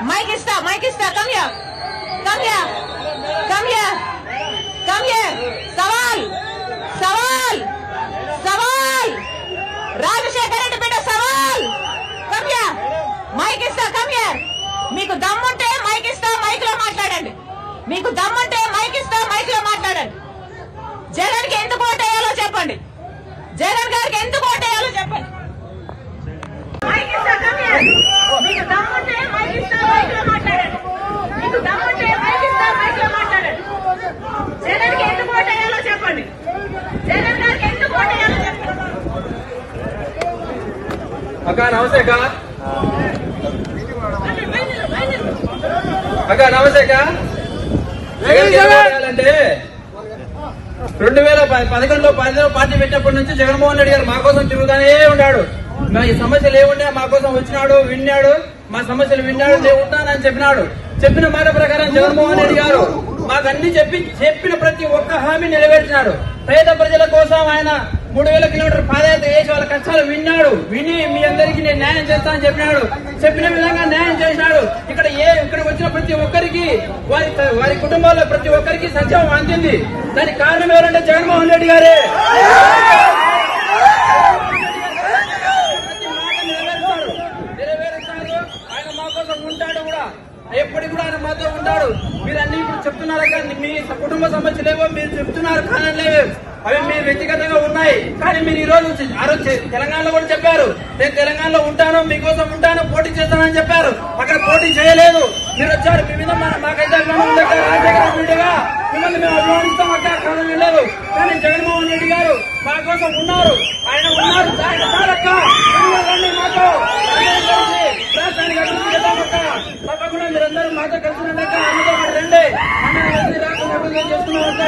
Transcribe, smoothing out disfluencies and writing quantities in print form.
Mic ఇస్తా come here సవాల్ రాజశేఖర రెడ్డి బిడ్డ సవాల్ కమ్ హియర్ మైక్ ఇస్తా కమ్ హియర్ మీకు దమ్ముంటే మైక్ ఇస్తా మైక్ లో మాట్లాడండి జగన్ కి ఎందుకు ఓటేయాలో చెప్పండి జగన్ గారికి ఎందుకు ఓటేయాలో చెప్పండి మైక్ ఇస్తా కమ్ హియర్ మీకు దమ్ముంటే మైక్ ఇస్తా మైక్ లో మాట్లాడండి జగన్ కి ఎందుకు ఓటేయాలో చెప్పండి జగన్ గారికి ఎందుకు ఓటేయాలో చెప్పండి అక్క నమస్తే అక్క నమస్తే అంటే 2011లో పార్టీ పెట్టినప్పటి నుంచి జగన్మోహన్ రెడ్డి గారు మా కోసం తిరుగుతానే ఉన్నాడు. ఈ సమస్యలు ఏమున్నా మా కోసం వచ్చినాడు, విన్నాడు, మా సమస్యలు విన్నాడు, నేను ఉంటానని చెప్పిన మాట ప్రకారం జగన్మోహన్ రెడ్డి గారు మాకు అన్ని చెప్పిన ప్రతి ఒక్క హామీ నెరవేర్చినాడు. పేద ప్రజల కోసం ఆయన 3000 కిలోమీటర్ పాదయాత్ర చేసి వాళ్ళ కష్టాలు విని మీ అందరికీ నేను న్యాయం చేస్తానని చెప్పిన విధంగా న్యాయం చేసినాడు. ఇక్కడికి వచ్చిన ప్రతి ఒక్కరికి వారి కుటుంబాల్లో ప్రతి ఒక్కరికి సంక్షేమం అందింది. దానికి కారణం ఎవరంటే జగన్మోహన్ రెడ్డి గారే. నెరవేరుస్తాడు, ఆయన మా కోసం ఉంటాడు కూడా, ఎప్పటికి కూడా ఆయన మాతో ఉంటాడు. మీరు అన్ని ఇప్పుడు చెప్తున్నారు కానీ మీ కుటుంబ సమస్యలేవో మీరు చెప్తున్నారు, కానలేవో అవి మీరు వ్యక్తిగతంగా ఉన్నాయి. కానీ మీరు ఈ రోజు తెలంగాణలో కూడా చెప్పారు, నేను తెలంగాణలో ఉంటాను, మీకోసం ఉంటాను, పోటీ చేస్తానని చెప్పారు. అక్కడ పోటీ చేయలేదు, మీరు వచ్చారు. మీ మీద మాకైతే రాజశేఖరగా మిమ్మల్ని మేము అభిమానిస్తాం అక్క, కారణం లేదు. కానీ జగన్మోహన్ రెడ్డి గారు మా కోసం ఉన్నారు, ఆయన ఉన్నారు. మాతో రాష్ట్రానికి అభివృద్ధి చేద్దామక్క, తప్పకుండా మీరందరూ మాతో కలిసి రండి అక్క, అందులో రండి, అభివృద్ధి చేసుకున్నామక్క.